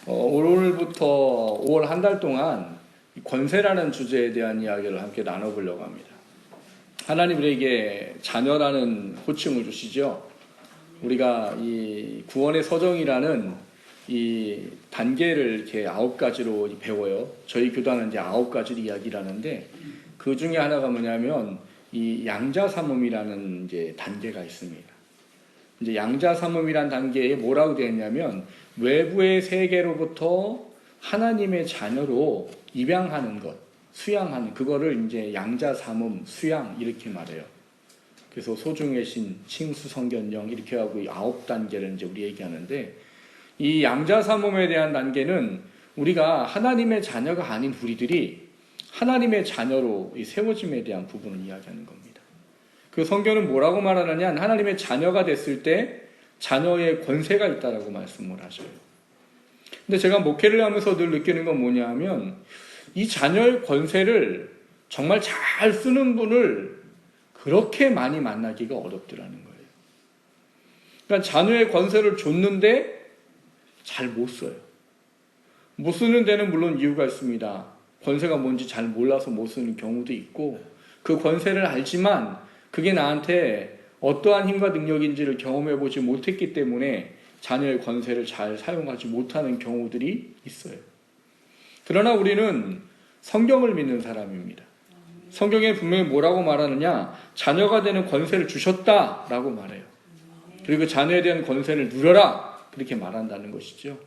오늘부터 5월 한 달 동안 권세라는 주제에 대한 이야기를 함께 나눠보려고 합니다. 하나님 우리에게 자녀라는 호칭을 주시죠. 우리가 이 구원의 서정이라는 이 단계를 이렇게 9가지로 배워요. 저희 교단은 이제 9가지를 이야기를 하는데 그 중에 하나가 뭐냐면 이 양자삼음이라는 이제 단계가 있습니다. 이제 양자삼음이라는 단계에 뭐라고 되어 있냐면 외부의 세계로부터 하나님의 자녀로 입양하는 것, 수양하는 그거를 이제 양자삼음, 수양 이렇게 말해요. 그래서 소중의 신, 칭수, 성견령 이렇게 하고 이 9단계를 이제 우리 얘기하는데 이 양자삼음에 대한 단계는 우리가 하나님의 자녀가 아닌 우리들이 하나님의 자녀로 이 세워짐에 대한 부분을 이야기하는 겁니다. 그 성경은 뭐라고 말하느냐? 하나님의 자녀가 됐을 때 자녀의 권세가 있다라고 말씀을 하셔요. 근데 제가 목회를 하면서 늘 느끼는 건 뭐냐 하면 이 자녀의 권세를 정말 잘 쓰는 분을 그렇게 많이 만나기가 어렵더라는 거예요. 그러니까 자녀의 권세를 줬는데 잘 못 써요. 못 쓰는 데는 물론 이유가 있습니다. 권세가 뭔지 잘 몰라서 못 쓰는 경우도 있고 그 권세를 알지만 그게 나한테 어떠한 힘과 능력인지를 경험해보지 못했기 때문에 자녀의 권세를 잘 사용하지 못하는 경우들이 있어요. 그러나 우리는 성경을 믿는 사람입니다. 성경에 분명히 뭐라고 말하느냐? 자녀가 되는 권세를 주셨다라고 말해요. 그리고 자녀에 대한 권세를 누려라 그렇게 말한다는 것이죠.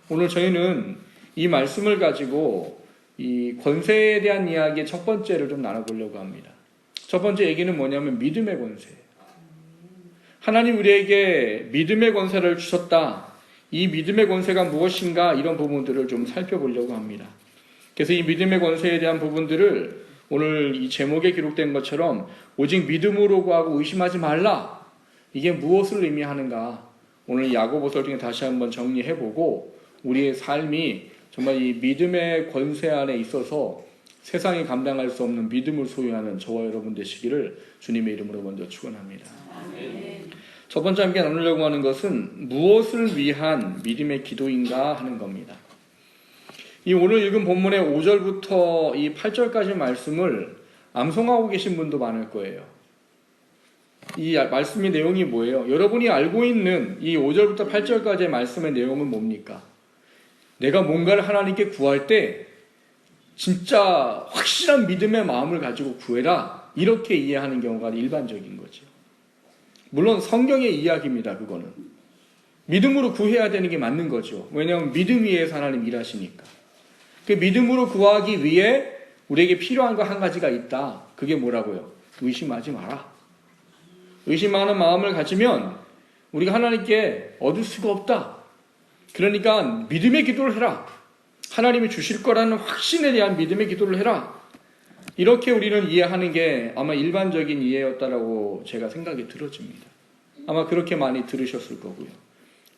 오늘 저희는 이 말씀을 가지고 이 권세에 대한 이야기의 첫 번째를 좀 나눠보려고 합니다. 첫 번째 얘기는 뭐냐면 믿음의 권세예요. 하나님 우리에게 믿음의 권세를 주셨다. 이 믿음의 권세가 무엇인가 이런 부분들을 좀 살펴보려고 합니다. 그래서 이 믿음의 권세에 대한 부분들을 오늘 이 제목에 기록된 것처럼 오직 믿음으로 구하고 의심하지 말라. 이게 무엇을 의미하는가? 오늘 야고보서 중에 다시 한번 정리해보고 우리의 삶이 정말 이 믿음의 권세 안에 있어서 세상이 감당할 수 없는 믿음을 소유하는 저와 여러분 되시기를 주님의 이름으로 먼저 축원합니다. 첫 번째 함께 나누려고 하는 것은 무엇을 위한 믿음의 기도인가 하는 겁니다. 이 오늘 읽은 본문의 5절부터 이 8절까지 말씀을 암송하고 계신 분도 많을 거예요. 이 말씀의 내용이 뭐예요? 여러분이 알고 있는 이 5절부터 8절까지의 말씀의 내용은 뭡니까? 내가 뭔가를 하나님께 구할 때 진짜 확실한 믿음의 마음을 가지고 구해라. 이렇게 이해하는 경우가 일반적인 거죠. 물론 성경의 이야기입니다. 그거는. 믿음으로 구해야 되는 게 맞는 거죠. 왜냐하면 믿음 위에서 하나님 일하시니까. 그 믿음으로 구하기 위해 우리에게 필요한 거 한 가지가 있다. 그게 뭐라고요? 의심하지 마라. 의심하는 마음을 가지면 우리가 하나님께 얻을 수가 없다. 그러니까 믿음의 기도를 해라. 하나님이 주실 거라는 확신에 대한 믿음의 기도를 해라. 이렇게 우리는 이해하는 게 아마 일반적인 이해였다라고 제가 생각이 들어집니다. 아마 그렇게 많이 들으셨을 거고요.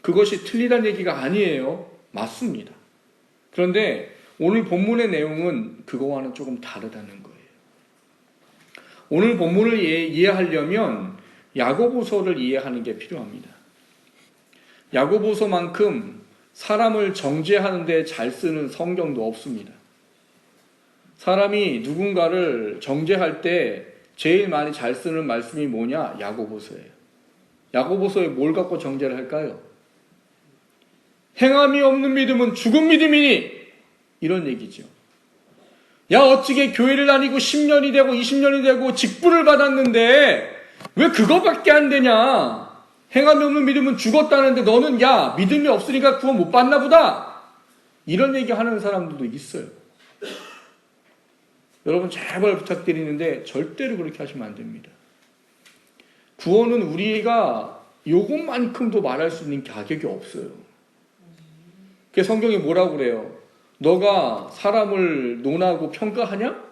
그것이 틀리다는 얘기가 아니에요. 맞습니다. 그런데 오늘 본문의 내용은 그거와는 조금 다르다는 거예요. 오늘 본문을 이해하려면 야고보서를 이해하는 게 필요합니다. 야고보서만큼 사람을 정죄하는 데 잘 쓰는 성경도 없습니다. 사람이 누군가를 정죄할 때 제일 많이 잘 쓰는 말씀이 뭐냐? 야고보서예요. 야고보서에 뭘 갖고 정죄를 할까요? 행함이 없는 믿음은 죽은 믿음이니 이런 얘기죠. 야 어찌게 교회를 다니고 10년이 되고 20년이 되고 직분을 받았는데 왜 그거밖에 안 되냐? 행함이 없는 믿음은 죽었다는데 너는 야 믿음이 없으니까 구원 못 받나 보다. 이런 얘기하는 사람들도 있어요. 여러분 제발 부탁드리는데 절대로 그렇게 하시면 안 됩니다. 구원은 우리가 요것만큼도 말할 수 있는 가격이 없어요. 그 성경이 뭐라고 그래요? 너가 사람을 논하고 평가하냐?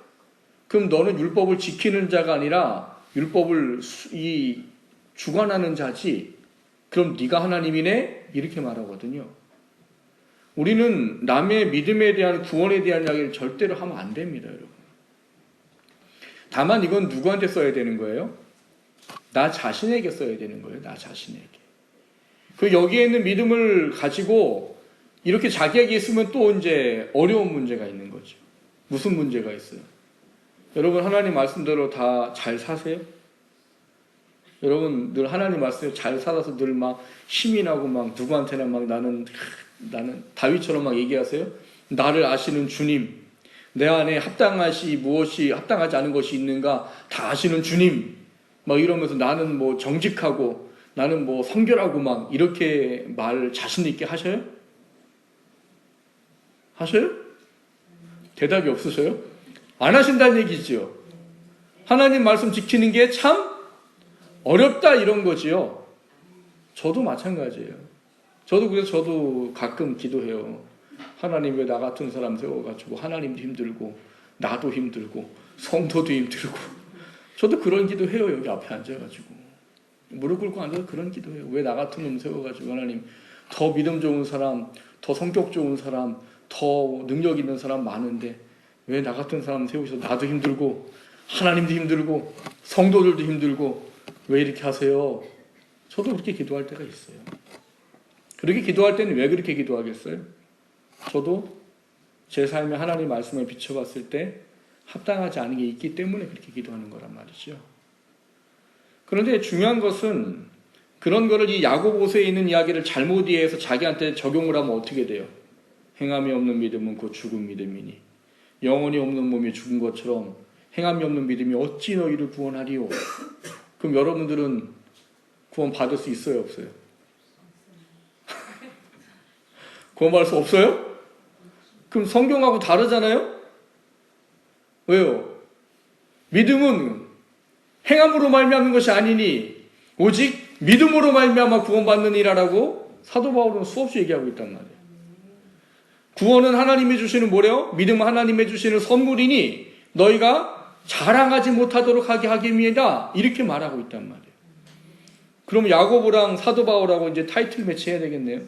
그럼 너는 율법을 지키는 자가 아니라 율법을 주관하는 자지. 그럼 네가 하나님이네? 이렇게 말하거든요. 우리는 남의 믿음에 대한 구원에 대한 이야기를 절대로 하면 안 됩니다, 여러분. 다만 이건 누구한테 써야 되는 거예요? 나 자신에게 써야 되는 거예요. 나 자신에게. 그 여기에 있는 믿음을 가지고 이렇게 자기에게 있으면 또 이제 어려운 문제가 있는 거죠. 무슨 문제가 있어요? 여러분 하나님 말씀대로 다 잘 사세요? 여러분 늘 하나님 말씀대로 잘 살아서 늘 막 힘이 나고 막 누구한테나 막 나는 다윗처럼 막 얘기하세요? 나를 아시는 주님, 내 안에 무엇이 합당하지 않은 것이 있는가 다 아시는 주님, 막 이러면서 나는 뭐 정직하고 나는 뭐 성결하고 막 이렇게 말 자신 있게 하셔요? 하셔요? 대답이 없으셔요? 안 하신다는 얘기죠. 하나님 말씀 지키는 게 참 어렵다 이런 거지요. 저도 마찬가지예요. 그래서 저도 가끔 기도해요. 하나님 왜 나 같은 사람 세워가지고 하나님도 힘들고 나도 힘들고 성도도 힘들고. 저도 그런 기도해요. 여기 앞에 앉아가지고 무릎 꿇고 앉아서 그런 기도해요. 왜 나 같은 놈 세워가지고 하나님 더 믿음 좋은 사람, 더 성격 좋은 사람, 더 능력 있는 사람 많은데 왜 나 같은 사람 세우셔서 나도 힘들고 하나님도 힘들고 성도들도 힘들고 왜 이렇게 하세요? 저도 그렇게 기도할 때가 있어요. 그렇게 기도할 때는 왜 그렇게 기도하겠어요? 저도 제 삶에 하나님 말씀을 비춰봤을 때 합당하지 않은 게 있기 때문에 그렇게 기도하는 거란 말이죠. 그런데 중요한 것은 그런 거를 이 야고보서에 있는 이야기를 잘못 이해해서 자기한테 적용을 하면 어떻게 돼요? 행함이 없는 믿음은 곧 죽은 믿음이니 영혼이 없는 몸이 죽은 것처럼 행함이 없는 믿음이 어찌 너희를 구원하리요? 그럼 여러분들은 구원 받을 수 있어요, 없어요? 구원 받을 수 없어요? 그럼 성경하고 다르잖아요? 왜요? 믿음은 행함으로 말미암는 것이 아니니 오직 믿음으로 말미암아 구원받는 이라라고 사도 바울은 수없이 얘기하고 있단 말이에요. 구원은 하나님이 주시는 뭐래요? 믿음은 하나님이 주시는 선물이니 너희가 자랑하지 못하도록 하게 하기 위해다 이렇게 말하고 있단 말이에요. 그럼 야고보랑 사도 바울하고 이제 타이틀 매치 해야 되겠네요.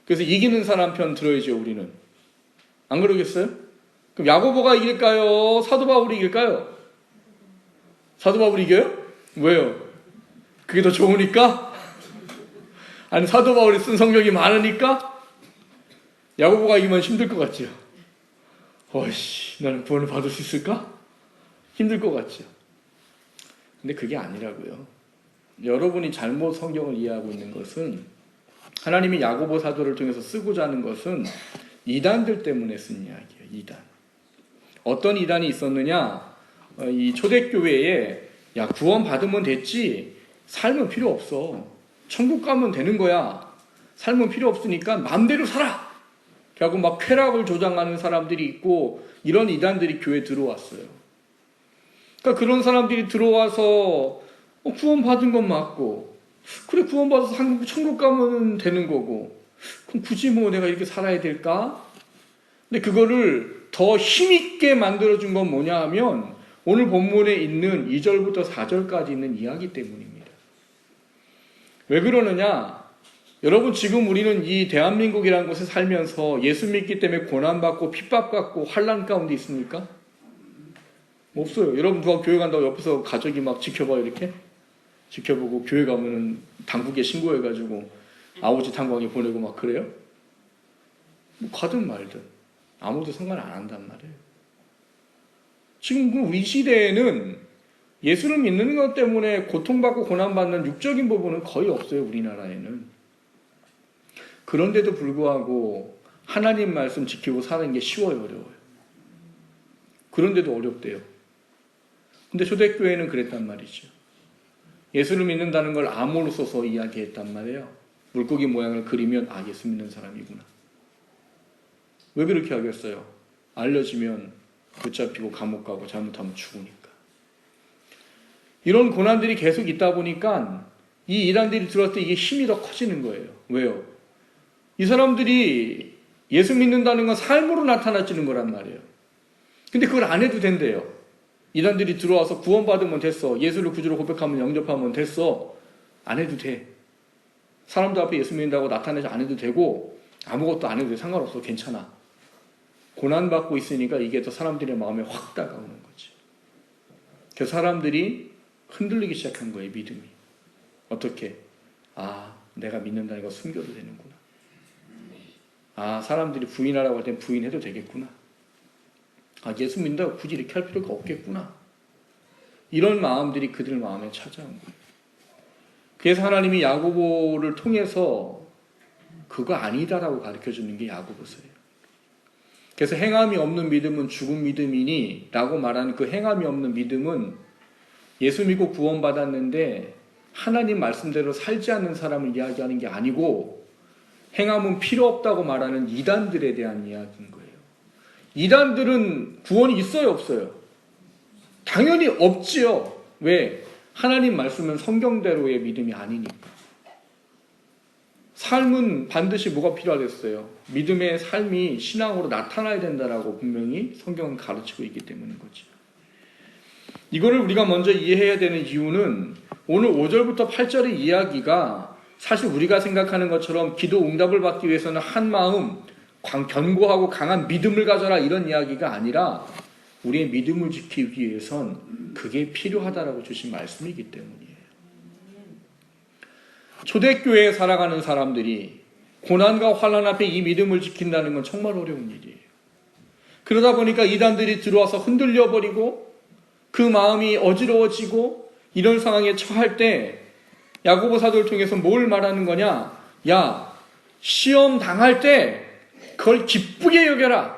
그래서 이기는 사람 편 들어야죠, 우리는. 안 그러겠어요? 그럼 야고보가 이길까요? 사도 바울이 이길까요? 사도 바울이 이겨요? 왜요? 그게 더 좋으니까? 아니 사도 바울이 쓴 성경이 많으니까? 야고보가 이기면 힘들 것 같죠? 나는 구원을 받을 수 있을까? 힘들 것 같죠? 근데 그게 아니라고요. 여러분이 잘못 성경을 이해하고 있는 것은 하나님이 야고보 사도를 통해서 쓰고자 하는 것은 이단들 때문에 쓴 이야기예요. 이단. 어떤 이단이 있었느냐? 이 초대교회에 구원 받으면 됐지 삶은 필요 없어. 천국 가면 되는 거야. 삶은 필요 없으니까 마음대로 살아. 그리고 막 쾌락을 조장하는 사람들이 있고 이런 이단들이 교회에 들어왔어요. 그러니까 그런 사람들이 들어와서 구원 받은 건 맞고 그래 구원 받아서 천국 가면 되는 거고 그럼 굳이 뭐 내가 이렇게 살아야 될까? 근데 그거를 더 힘있게 만들어준 건 뭐냐 하면 오늘 본문에 있는 2절부터 4절까지 있는 이야기 때문입니다. 왜 그러느냐? 여러분 지금 우리는 이 대한민국이라는 곳에 살면서 예수 믿기 때문에 고난받고 핍박받고 환난 가운데 있습니까? 없어요. 여러분 누가 교회 간다고 옆에서 가족이 막 지켜봐요 이렇게? 지켜보고 교회 가면은 당국에 신고해가지고 아버지 당국에 보내고 막 그래요? 뭐 가든 말든 아무도 상관 안 한단 말이에요. 지금 우리 시대에는 예수를 믿는 것 때문에 고통받고 고난받는 육적인 부분은 거의 없어요. 우리나라에는. 그런데도 불구하고 하나님 말씀 지키고 사는 게 쉬워요, 어려워요? 그런데도 어렵대요. 근데 초대교회는 그랬단 말이죠. 예수를 믿는다는 걸 암호로 써서 이야기했단 말이에요. 물고기 모양을 그리면 예수 믿는 사람이구나. 왜 그렇게 하겠어요? 알려지면 붙잡히고 감옥 가고 잘못하면 죽으니까. 이런 고난들이 계속 있다 보니까 이 이단들이 들어왔을 때 이게 힘이 더 커지는 거예요. 왜요? 이 사람들이 예수 믿는다는 건 삶으로 나타나지는 거란 말이에요. 근데 그걸 안 해도 된대요. 이단들이 들어와서 구원받으면 됐어. 예수를 구주로 고백하면 영접하면 됐어. 안 해도 돼. 사람들 앞에 예수 믿는다고 나타내지 안 해도 되고 아무것도 안 해도 돼. 상관없어. 괜찮아. 고난받고 있으니까 이게 더 사람들의 마음에 확 다가오는 거지. 그 사람들이 흔들리기 시작한 거예요. 믿음이. 어떻게? 내가 믿는다는 거 숨겨도 되는구나. 사람들이 부인하라고 할 땐 부인해도 되겠구나. 예수 믿는다고 굳이 이렇게 할 필요가 없겠구나. 이런 마음들이 그들 마음에 찾아온 거예요. 그래서 하나님이 야고보를 통해서 그거 아니다라고 가르쳐주는 게 야고보서예요. 그래서 행함이 없는 믿음은 죽은 믿음이니 라고 말하는 그 행함이 없는 믿음은 예수 믿고 구원받았는데 하나님 말씀대로 살지 않는 사람을 이야기하는 게 아니고 행함은 필요 없다고 말하는 이단들에 대한 이야기인 거예요. 이단들은 구원이 있어요, 없어요? 당연히 없지요. 왜? 하나님 말씀은 성경대로의 믿음이 아니니까. 삶은 반드시 뭐가 필요하겠어요? 믿음의 삶이 신앙으로 나타나야 된다라고 분명히 성경은 가르치고 있기 때문인 거죠. 이거를 우리가 먼저 이해해야 되는 이유는 오늘 5절부터 8절의 이야기가 사실 우리가 생각하는 것처럼 기도 응답을 받기 위해서는 한 마음, 견고하고 강한 믿음을 가져라 이런 이야기가 아니라 우리의 믿음을 지키기 위해선 그게 필요하다라고 주신 말씀이기 때문이에요. 초대교회에 살아가는 사람들이 고난과 환난 앞에 이 믿음을 지킨다는 건 정말 어려운 일이에요. 그러다 보니까 이단들이 들어와서 흔들려버리고 그 마음이 어지러워지고 이런 상황에 처할 때 야고보 사도를 통해서 뭘 말하는 거냐? 야, 시험 당할 때 그걸 기쁘게 여겨라.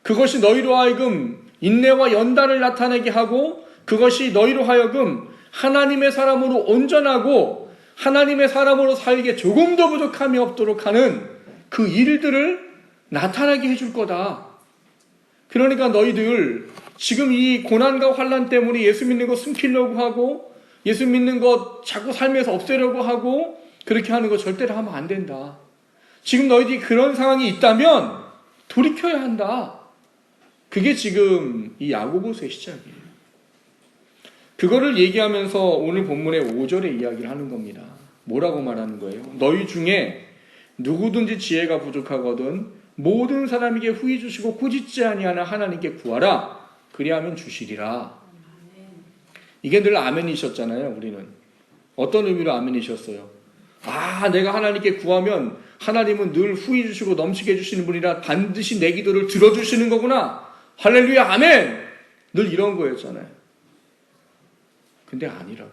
그것이 너희로 하여금 인내와 연단을 나타내게 하고 그것이 너희로 하여금 하나님의 사람으로 온전하고 하나님의 사람으로 살기에 조금 더 부족함이 없도록 하는 그 일들을 나타나게 해줄 거다. 그러니까 너희들 지금 이 고난과 환난 때문에 예수 믿는 거 숨기려고 하고 예수 믿는 거 자꾸 삶에서 없애려고 하고 그렇게 하는 거 절대로 하면 안 된다. 지금 너희들이 그런 상황이 있다면 돌이켜야 한다. 그게 지금 이 야고보서의 시작이에요. 그거를 얘기하면서 오늘 본문의 5절의 이야기를 하는 겁니다. 뭐라고 말하는 거예요? 너희 중에 누구든지 지혜가 부족하거든 모든 사람에게 후히 주시고 꾸짖지 아니하는 하나님께 구하라. 그리하면 주시리라. 이게 늘 아멘이셨잖아요. 우리는 어떤 의미로 아멘이셨어요? 내가 하나님께 구하면 하나님은 늘 후히 주시고 넘치게 해주시는 분이라 반드시 내 기도를 들어주시는 거구나. 할렐루야 아멘. 늘 이런 거였잖아요. 근데 아니라고요.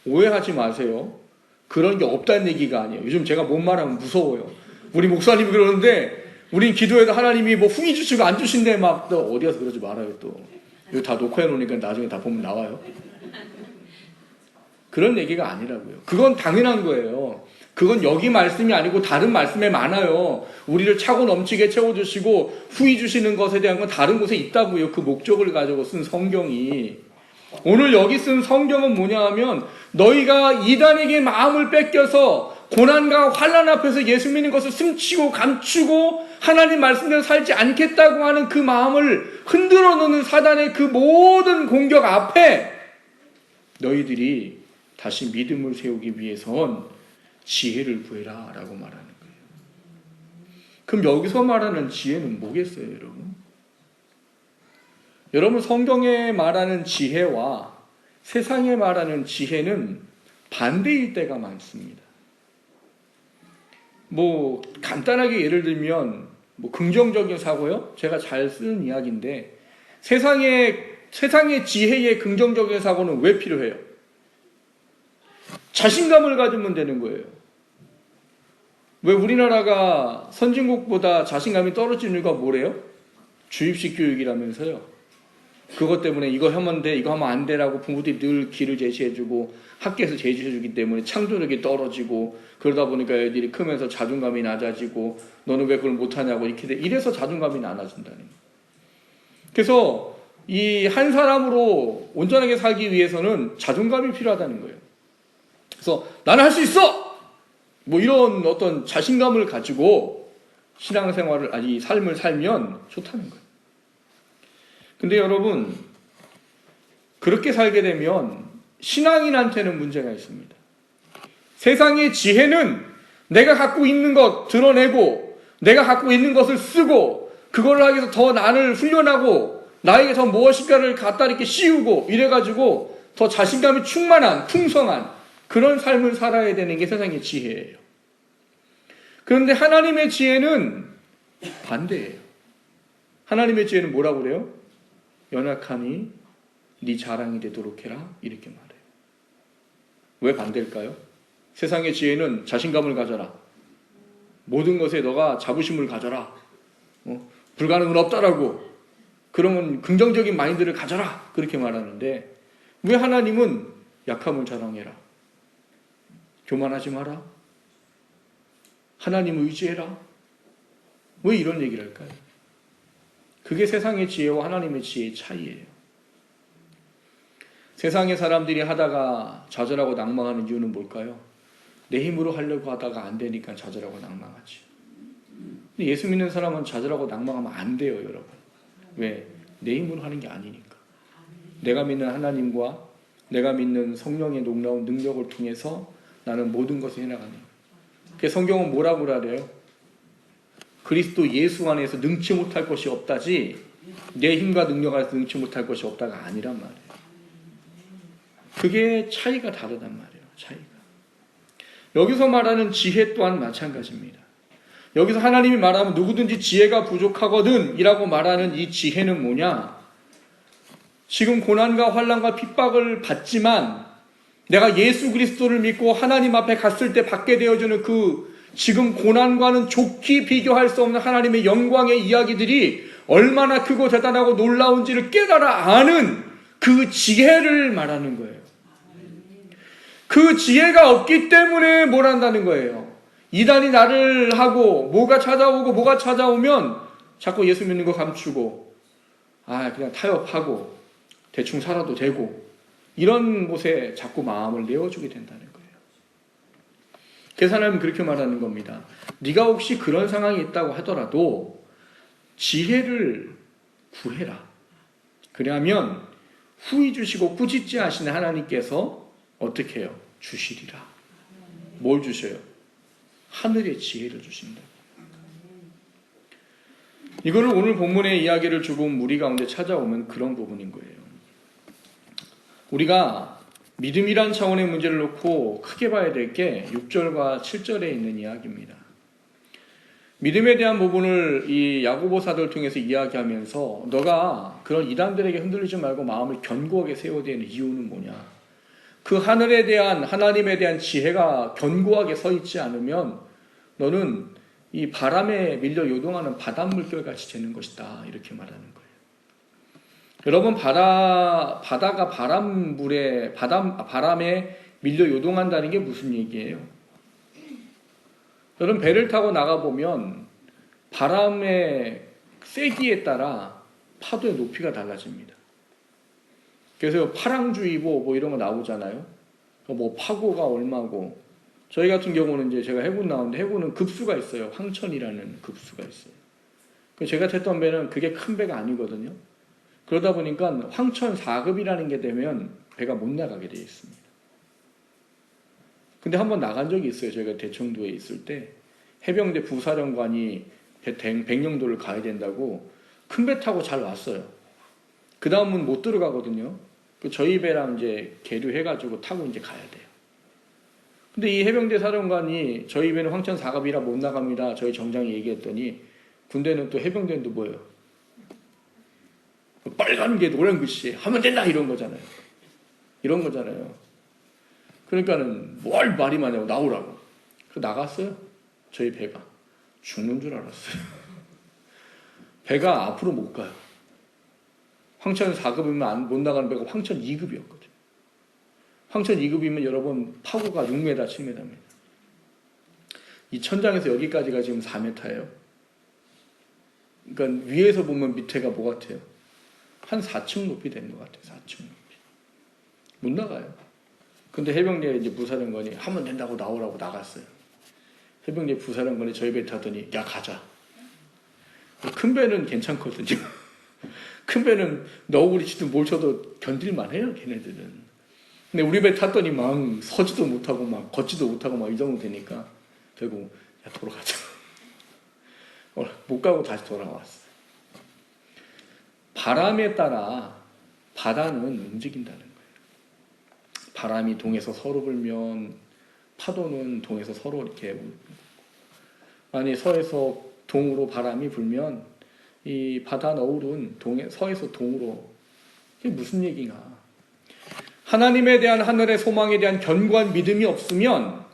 오해하지 마세요. 그런 게 없다는 얘기가 아니에요. 요즘 제가 뭔 말하면 무서워요. 우리 목사님이 그러는데 우린 기도해도 하나님이 뭐 후히 주시고 안 주신대 막 또 어디 가서 그러지 말아요 또. 이거 다 녹화해 놓으니까 나중에 다 보면 나와요. 그런 얘기가 아니라고요. 그건 당연한 거예요. 그건 여기 말씀이 아니고 다른 말씀에 많아요. 우리를 차고 넘치게 채워주시고 후히 주시는 것에 대한 건 다른 곳에 있다고요. 그 목적을 가지고 쓴 성경이. 오늘 여기 쓴 성경은 뭐냐 하면 너희가 이단에게 마음을 뺏겨서 고난과 환난 앞에서 예수 믿는 것을 숨기고 감추고 하나님 말씀대로 살지 않겠다고 하는 그 마음을 흔들어 놓는 사단의 그 모든 공격 앞에 너희들이 다시 믿음을 세우기 위해선 지혜를 구해라 라고 말하는 거예요. 그럼 여기서 말하는 지혜는 뭐겠어요, 여러분? 여러분, 성경에 말하는 지혜와 세상에 말하는 지혜는 반대일 때가 많습니다. 간단하게 예를 들면 긍정적인 사고요? 제가 잘 쓰는 이야기인데 세상의 지혜의 긍정적인 사고는 왜 필요해요? 자신감을 가지면 되는 거예요. 왜 우리나라가 선진국보다 자신감이 떨어지는 이유가 뭐래요? 주입식 교육이라면서요. 그것 때문에 이거 하면 돼, 이거 하면 안 돼라고 부모들이 늘 길을 제시해주고 학교에서 제시해주기 때문에 창조력이 떨어지고 그러다 보니까 애들이 크면서 자존감이 낮아지고 너는 왜 그걸 못하냐고 이렇게 돼. 이래서 자존감이 낮아진다는 거예요. 그래서 이 한 사람으로 온전하게 살기 위해서는 자존감이 필요하다는 거예요. 그래서 나는 할 수 있어! 이런 어떤 자신감을 가지고 신앙생활을, 이 삶을 살면 좋다는 거예요. 근데 여러분, 그렇게 살게 되면 신앙인한테는 문제가 있습니다. 세상의 지혜는 내가 갖고 있는 것 드러내고 내가 갖고 있는 것을 쓰고 그걸 하기 위해서 더 나를 훈련하고 나에게 더 무엇인가를 갖다 이렇게 씌우고 이래가지고 더 자신감이 충만한 풍성한 그런 삶을 살아야 되는 게 세상의 지혜예요. 그런데 하나님의 지혜는 반대예요. 하나님의 지혜는 뭐라고 그래요? 연약하니 네 자랑이 되도록 해라, 이렇게 말해요. 왜 반대일까요? 세상의 지혜는 자신감을 가져라, 모든 것에 너가 자부심을 가져라, 불가능은 없다라고, 그러면 긍정적인 마인드를 가져라, 그렇게 말하는데, 왜 하나님은 약함을 자랑해라, 교만하지 마라, 하나님을 의지해라, 왜 이런 얘기를 할까요? 그게 세상의 지혜와 하나님의 지혜의 차이예요. 세상의 사람들이 하다가 좌절하고 낭망하는 이유는 뭘까요? 내 힘으로 하려고 하다가 안 되니까 좌절하고 낭망하지. 근데 예수 믿는 사람은 좌절하고 낭망하면 안 돼요, 여러분. 왜? 내 힘으로 하는 게 아니니까. 내가 믿는 하나님과 내가 믿는 성령의 놀라운 능력을 통해서 나는 모든 것을 해나가는 거예요. 그 성경은 뭐라고 그래요? 그리스도 예수 안에서 능치 못할 것이 없다지, 내 힘과 능력 안에서 능치 못할 것이 없다가 아니란 말이에요. 그게 차이가 다르단 말이에요. 차이가. 여기서 말하는 지혜 또한 마찬가지입니다. 여기서 하나님이 말하면 누구든지 지혜가 부족하거든 이라고 말하는 이 지혜는 뭐냐? 지금 고난과 환난과 핍박을 받지만 내가 예수 그리스도를 믿고 하나님 앞에 갔을 때 받게 되어주는 그 지금 고난과는 좋게 비교할 수 없는 하나님의 영광의 이야기들이 얼마나 크고 대단하고 놀라운지를 깨달아 아는 그 지혜를 말하는 거예요. 그 지혜가 없기 때문에 뭘 한다는 거예요. 이단이 나를 하고 뭐가 찾아오면 자꾸 예수 믿는 거 감추고 그냥 타협하고 대충 살아도 되고 이런 곳에 자꾸 마음을 내어주게 된다는 거예요. 하나님은 그렇게 말하는 겁니다. 네가 혹시 그런 상황이 있다고 하더라도 지혜를 구해라. 그러면 후히 주시고 꾸짖지 하시는 하나님께서 어떻게 해요? 주시리라. 뭘 주셔요? 하늘의 지혜를 주신다. 이거를 오늘 본문의 이야기를 조금 우리 가운데 찾아오면 그런 부분인 거예요. 우리가 믿음이란 차원의 문제를 놓고 크게 봐야 될 게 6절과 7절에 있는 이야기입니다. 믿음에 대한 부분을 이 야고보사도를 통해서 이야기하면서 너가 그런 이단들에게 흔들리지 말고 마음을 견고하게 세워야 되는 이유는 뭐냐? 그 하늘에 대한 하나님에 대한 지혜가 견고하게 서 있지 않으면 너는 이 바람에 밀려 요동하는 바닷물결 같이 되는 것이다, 이렇게 말하는 거예요. 여러분, 바다가 바람에 밀려 요동한다는 게 무슨 얘기예요? 여러분, 배를 타고 나가보면 바람의 세기에 따라 파도의 높이가 달라집니다. 그래서 파랑주의보 뭐 이런 거 나오잖아요. 뭐 파고가 얼마고, 저희 같은 경우는 이제 제가 해군 나오는데 해군은 급수가 있어요. 황천이라는 급수가 있어요. 제가 탔던 배는 그게 큰 배가 아니거든요. 그러다 보니까 황천 4급이라는 게 되면 배가 못 나가게 되어 있습니다. 근데 한번 나간 적이 있어요. 저희가 대청도에 있을 때 해병대 부사령관이 백령도를 가야 된다고 큰 배 타고 잘 왔어요. 그 다음은 못 들어가거든요. 저희 배랑 이제 계류해가지고 타고 이제 가야 돼요. 근데 이 해병대 사령관이 저희 배는 황천 4급이라 못 나갑니다. 저희 정장이 얘기했더니 군대는 또 해병대는 또 뭐예요? 빨간 게 노란 글씨 하면 된다 이런 거잖아요. 이런 거잖아요. 그러니까는 뭘 말이 많냐고 나오라고. 나갔어요. 저희 배가. 죽는 줄 알았어요. 배가 앞으로 못 가요. 황천 4급이면 못 나가는 배가 황천 2급이었거든요. 황천 2급이면 여러분 파고가 6m, 7m입니다. 이 천장에서 여기까지가 지금 4m예요. 그러니까 위에서 보면 밑에가 뭐 같아요? 한 4층 높이 되는 것 같아요. 4층 높이. 못 나가요. 근데 해병대 이제 부사령관이 하면 된다고 나오라고 나갔어요. 해병대 부사령관이 저희 배 타더니 야 가자. 큰 배는 괜찮거든요. 큰 배는 너구리 치든 뭘 쳐도 견딜만 해요, 걔네들은. 근데 우리 배 탔더니 막 서지도 못하고 막 걷지도 못하고 막 이 정도 되니까 결국 야 돌아가자. 못 가고 다시 돌아왔어요. 바람에 따라 바다는 움직인다는 거예요. 바람이 동에서 서로 불면 파도는 동에서 서로 이렇게 아니 서에서 동으로 바람이 불면 이 바다 너울은 서에서 동으로, 이게 무슨 얘기인가? 하나님에 대한 하늘의 소망에 대한 견고한 믿음이 없으면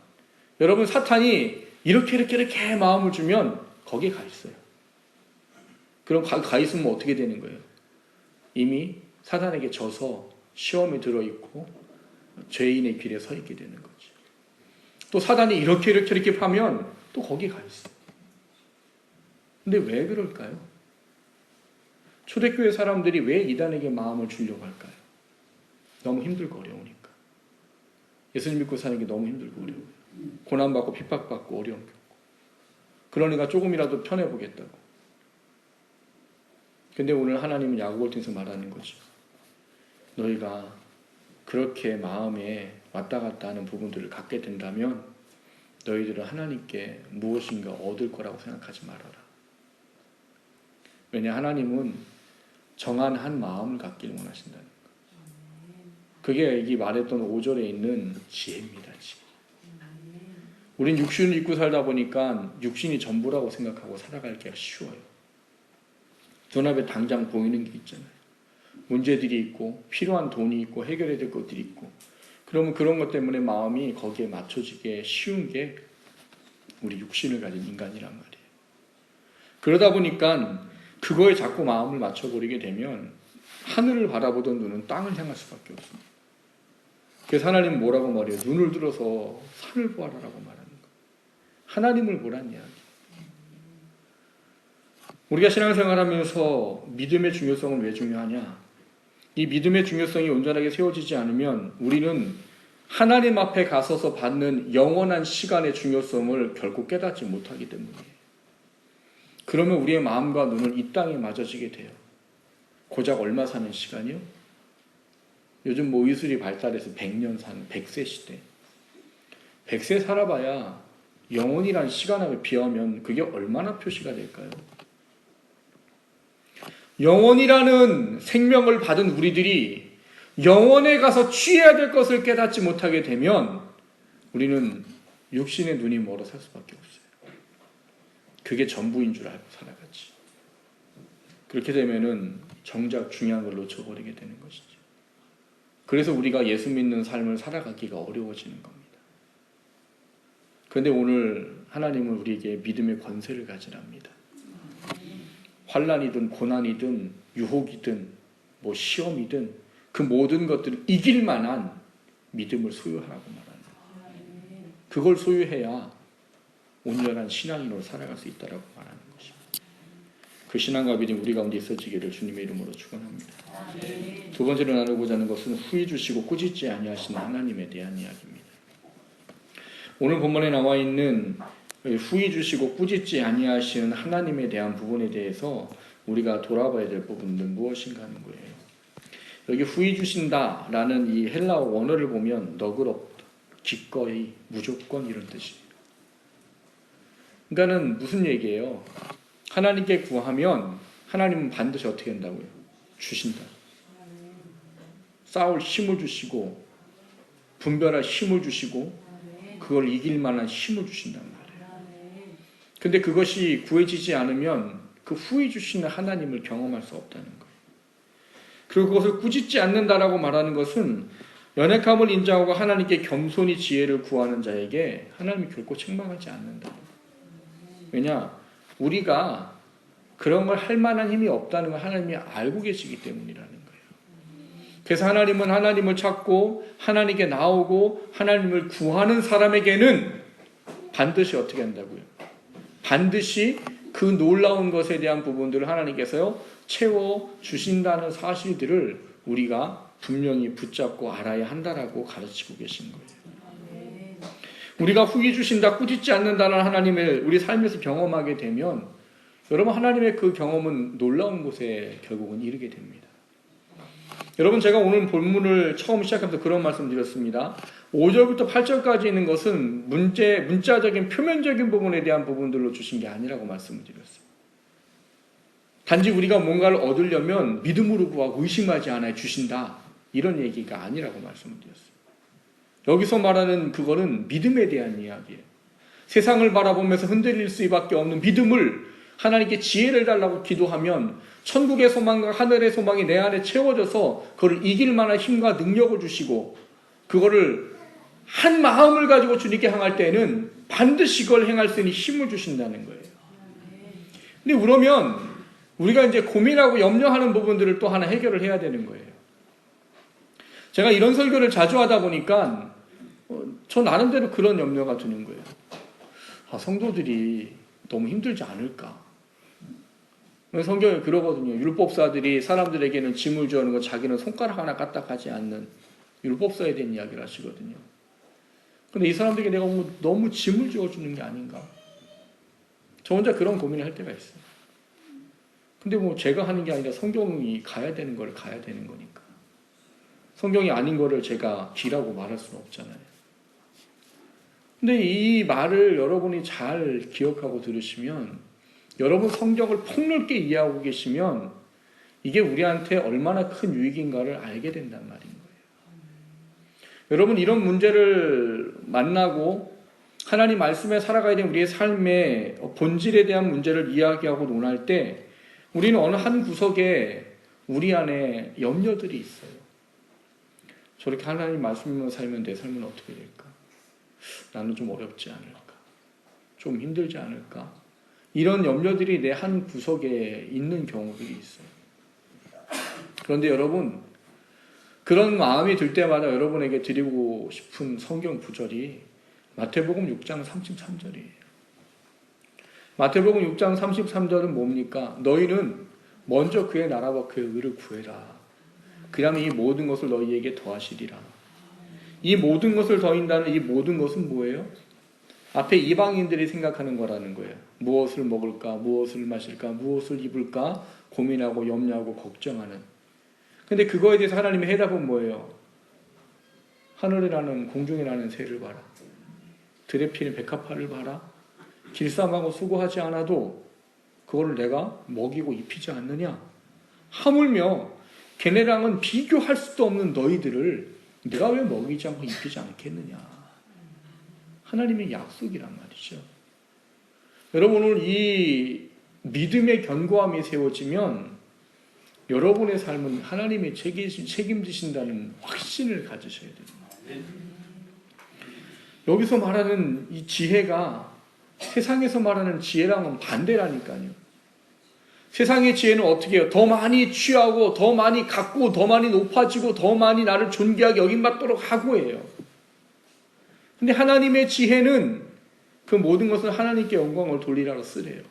여러분 사탄이 이렇게 마음을 주면 거기에 가 있어요. 그럼 가 있으면 어떻게 되는 거예요? 이미 사탄에게 져서 시험에 들어있고 죄인의 길에 서 있게 되는 거죠. 또 사단이 이렇게 파면 또 거기에 가 있어요. 근데 왜 그럴까요? 초대교회 사람들이 왜 이단에게 마음을 주려고 할까요? 너무 힘들고 어려우니까. 예수님 믿고 사는 게 너무 힘들고 어려워요. 고난받고 핍박받고 어려움 겪고. 그러니까 조금이라도 편해보겠다고. 근데 오늘 하나님은 야고보를 통해서 말하는 거죠. 너희가 그렇게 마음에 왔다 갔다 하는 부분들을 갖게 된다면 너희들은 하나님께 무엇인가 얻을 거라고 생각하지 말아라. 왜냐 하나님은 정한 한 마음을 갖기를 원하신다는 거예요. 그게 이 말했던 5절에 있는 지혜입니다. 지혜. 우린 육신을 입고 살다 보니까 육신이 전부라고 생각하고 살아가기가 쉬워요. 눈앞에 당장 보이는 게 있잖아요. 문제들이 있고 필요한 돈이 있고 해결해야 될 것들이 있고, 그러면 그런 것 때문에 마음이 거기에 맞춰지게 쉬운 게 우리 육신을 가진 인간이란 말이에요. 그러다 보니까 그거에 자꾸 마음을 맞춰버리게 되면 하늘을 바라보던 눈은 땅을 향할 수밖에 없습니다. 그래서 하나님은 뭐라고 말해요? 눈을 들어서 산을 보아라라고 말하는 거예요. 하나님을 보란 이야기. 우리가 신앙생활하면서 믿음의 중요성은 왜 중요하냐? 이 믿음의 중요성이 온전하게 세워지지 않으면 우리는 하나님 앞에 가서서 받는 영원한 시간의 중요성을 결코 깨닫지 못하기 때문이에요. 그러면 우리의 마음과 눈은 이 땅에 맞아지게 돼요. 고작 얼마 사는 시간이요? 요즘 뭐 의술이 발달해서 100년 사는 100세 시대. 100세 살아봐야 영원이란 시간에 비하면 그게 얼마나 표시가 될까요? 영원이라는 생명을 받은 우리들이 영원에 가서 취해야 될 것을 깨닫지 못하게 되면 우리는 육신의 눈이 멀어 살 수밖에 없어요. 그게 전부인 줄 알고 살아가지. 그렇게 되면은 정작 중요한 걸 놓쳐버리게 되는 것이죠. 그래서 우리가 예수 믿는 삶을 살아가기가 어려워지는 겁니다. 그런데 오늘 하나님은 우리에게 믿음의 권세를 가지랍니다. 환난이든 고난이든 유혹이든 뭐 시험이든 그 모든 것들을 이길 만한 믿음을 소유하라고 말하는 거예요. 그걸 소유해야 온전한 신앙인으로 살아갈 수 있다라고 말하는 것입니다. 그 신앙과 믿음 우리 가운데 있어지기를 주님의 이름으로 축원합니다. 두 번째로 나누고자 하는 것은 후히 주시고 꾸짖지 아니하시는 하나님에 대한 이야기입니다. 오늘 본문에 나와 있는 후히 주시고 꾸짖지 아니하시는 하나님에 대한 부분에 대해서 우리가 돌아봐야 될 부분은 무엇인가 하는 거예요. 여기 후히 주신다라는 이 헬라어 원어를 보면 너그럽다, 기꺼이, 무조건 이런 뜻이에요. 그러니까는 무슨 얘기예요? 하나님께 구하면 하나님은 반드시 어떻게 한다고요? 주신다. 싸울 힘을 주시고 분별할 힘을 주시고 그걸 이길 만한 힘을 주신단 말이에요. 근데 그것이 구해지지 않으면 그 후히 주시는 하나님을 경험할 수 없다는 거예요. 그리고 그것을 꾸짖지 않는다라고 말하는 것은 연약함을 인정하고 하나님께 겸손히 지혜를 구하는 자에게 하나님이 결코 책망하지 않는다. 왜냐? 우리가 그런 걸 할 만한 힘이 없다는 걸 하나님이 알고 계시기 때문이라는 거예요. 그래서 하나님은 하나님을 찾고 하나님께 나오고 하나님을 구하는 사람에게는 반드시 어떻게 한다고요? 반드시 그 놀라운 것에 대한 부분들을 하나님께서요 채워주신다는 사실들을 우리가 분명히 붙잡고 알아야 한다라고 가르치고 계신 거예요. 우리가 후히 주신다, 꾸짖지 않는다는 하나님을 우리 삶에서 경험하게 되면 여러분 하나님의 그 경험은 놀라운 곳에 결국은 이르게 됩니다. 여러분 제가 오늘 본문을 처음 시작하면서 그런 말씀 드렸습니다. 5절부터 8절까지 있는 것은 문자적인 표면적인 부분에 대한 부분들로 주신 게 아니라고 말씀을 드렸어요. 단지 우리가 뭔가를 얻으려면 믿음으로 구하고 의심하지 않아야 주신다 이런 얘기가 아니라고 말씀을 드렸어요. 여기서 말하는 그거는 믿음에 대한 이야기예요. 세상을 바라보면서 흔들릴 수밖에 없는 믿음을 하나님께 지혜를 달라고 기도하면 천국의 소망과 하늘의 소망이 내 안에 채워져서 그걸 이길 만한 힘과 능력을 주시고 그거를 한 마음을 가지고 주님께 향할 때에는 반드시 그걸 행할 수 있는 힘을 주신다는 거예요. 근데 그러면 우리가 이제 고민하고 염려하는 부분들을 또 하나 해결을 해야 되는 거예요. 제가 이런 설교를 자주 하다 보니까 저 나름대로 그런 염려가 드는 거예요. 성도들이 너무 힘들지 않을까? 성경에 그러거든요. 율법사들이 사람들에게는 짐을 주는 거 자기는 손가락 하나 까딱하지 않는 율법사에 대한 이야기를 하시거든요. 근데 이 사람들에게 내가 너무 짐을 지어주는 게 아닌가? 저 혼자 그런 고민을 할 때가 있어요. 근데 뭐 제가 하는 게 아니라 성경이 가야 되는 걸 가야 되는 거니까. 성경이 아닌 거를 제가 기라고 말할 수는 없잖아요. 근데 이 말을 여러분이 잘 기억하고 들으시면, 여러분 성경을 폭넓게 이해하고 계시면 이게 우리한테 얼마나 큰 유익인가를 알게 된단 말인 거예요. 여러분 이런 문제를 만나고 하나님 말씀에 살아가야 되는 우리의 삶의 본질에 대한 문제를 이야기하고 논할 때 우리는 어느 한 구석에 우리 안에 염려들이 있어요. 저렇게 하나님 말씀으로 살면 내 삶은 어떻게 될까? 나는 좀 어렵지 않을까? 좀 힘들지 않을까? 이런 염려들이 내 한 구석에 있는 경우들이 있어요. 그런데 여러분, 그런 마음이 들 때마다 여러분에게 드리고 싶은 성경 구절이 마태복음 6장 33절이에요. 마태복음 6장 33절은 뭡니까? 너희는 먼저 그의 나라와 그의 의를 구해라. 그러면 이 모든 것을 너희에게 더하시리라. 이 모든 것을 더인다는 이 모든 것은 뭐예요? 앞에 이방인들이 생각하는 거라는 거예요. 무엇을 먹을까, 무엇을 마실까, 무엇을 입을까 고민하고 염려하고 걱정하는. 근데 그거에 대해서 하나님의 해답은 뭐예요? 하늘에 나는 공중에 나는 새를 봐라. 들에 피는 백합화를 봐라. 길쌈하고 수고하지 않아도 그거를 내가 먹이고 입히지 않느냐? 하물며 걔네랑은 비교할 수도 없는 너희들을 내가 왜 먹이지 않고 입히지 않겠느냐? 하나님의 약속이란 말이죠. 여러분 오늘 이 믿음의 견고함이 세워지면 여러분의 삶은 하나님의 책임지신다는 확신을 가지셔야 됩니다. 여기서 말하는 이 지혜가 세상에서 말하는 지혜랑은 반대라니까요. 세상의 지혜는 어떻게 해요? 더 많이 취하고 더 많이 갖고 더 많이 높아지고 더 많이 나를 존귀하게 여김받도록 하고 해요. 근데 하나님의 지혜는 그 모든 것을 하나님께 영광을 돌리라고 쓰래요.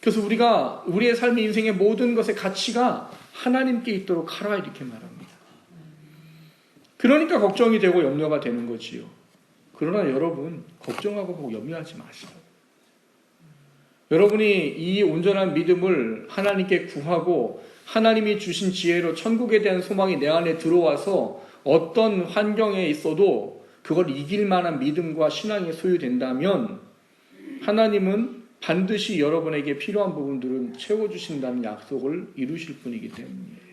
그래서 우리가 우리의 삶의 인생의 모든 것의 가치가 하나님께 있도록 하라 이렇게 말합니다. 그러니까 걱정이 되고 염려가 되는 거지요. 그러나 여러분 걱정하고 염려하지 마시라고. 여러분이 이 온전한 믿음을 하나님께 구하고 하나님이 주신 지혜로 천국에 대한 소망이 내 안에 들어와서 어떤 환경에 있어도 그걸 이길 만한 믿음과 신앙이 소유된다면 하나님은 반드시 여러분에게 필요한 부분들은 채워주신다는 약속을 이루실 분이기 때문이에요.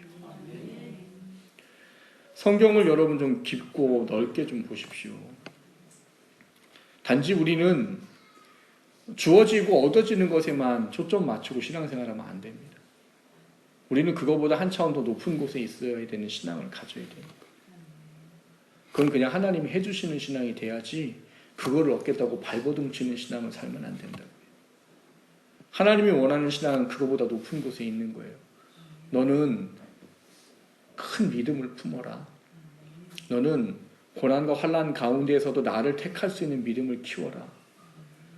성경을 여러분 좀 깊고 넓게 좀 보십시오. 단지 우리는 주어지고 얻어지는 것에만 초점 맞추고 신앙생활하면 안 됩니다. 우리는 그거보다 한 차원 더 높은 곳에 있어야 되는 신앙을 가져야 됩니다. 그건 그냥 하나님이 해주시는 신앙이 돼야지 그거를 얻겠다고 발버둥 치는 신앙을 살면 안 된다고요. 하나님이 원하는 신앙은 그거보다 높은 곳에 있는 거예요. 너는 큰 믿음을 품어라. 너는 고난과 환난 가운데에서도 나를 택할 수 있는 믿음을 키워라.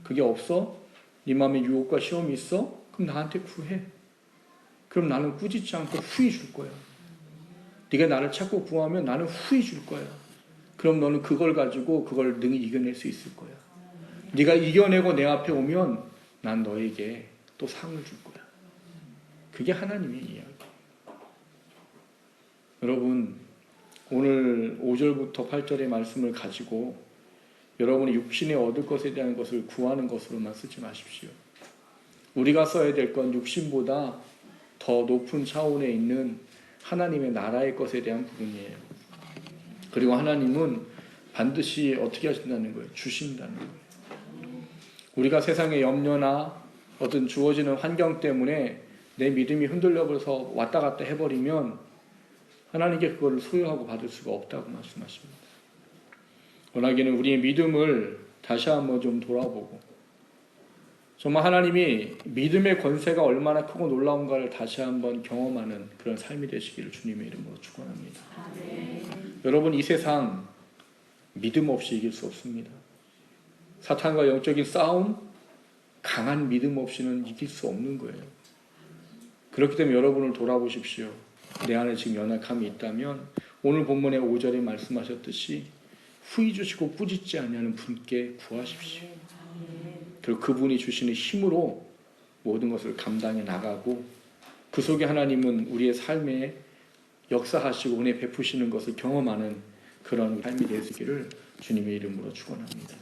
그게 없어? 네 마음에 유혹과 시험이 있어? 그럼 나한테 구해. 그럼 나는 꾸짖지 않고 후히 줄 거야. 네가 나를 찾고 구하면 나는 후히 줄 거야. 그럼 너는 그걸 가지고 그걸 능히 이겨낼 수 있을 거야. 네가 이겨내고 내 앞에 오면 난 너에게 또 상을 줄 거야. 그게 하나님의 이야기. 여러분 오늘 5절부터 8절의 말씀을 가지고 여러분이 육신에 얻을 것에 대한 것을 구하는 것으로만 쓰지 마십시오. 우리가 써야 될 건 육신보다 더 높은 차원에 있는 하나님의 나라의 것에 대한 부분이에요. 그리고 하나님은 반드시 어떻게 하신다는 거예요? 주신다는 거예요. 우리가 세상의 염려나 어떤 주어지는 환경 때문에 내 믿음이 흔들려버려서 왔다 갔다 해버리면 하나님께 그거를 소유하고 받을 수가 없다고 말씀하십니다. 원하기는 우리의 믿음을 다시 한번 좀 돌아보고 정말 하나님이 믿음의 권세가 얼마나 크고 놀라운가를 다시 한번 경험하는 그런 삶이 되시기를 주님의 이름으로 축원합니다. 여러분, 이 세상 믿음 없이 이길 수 없습니다. 사탄과 영적인 싸움, 강한 믿음 없이는 이길 수 없는 거예요. 그렇기 때문에 여러분을 돌아보십시오. 내 안에 지금 연약함이 있다면 오늘 본문의 5절에 말씀하셨듯이 후히 주시고 꾸짖지 아니하는 분께 구하십시오. 그리고 그분이 주시는 힘으로 모든 것을 감당해 나가고 그 속에 하나님은 우리의 삶에 역사하시고 은혜 베푸시는 것을 경험하는 그런 삶이 되시기를 주님의 이름으로 축원합니다.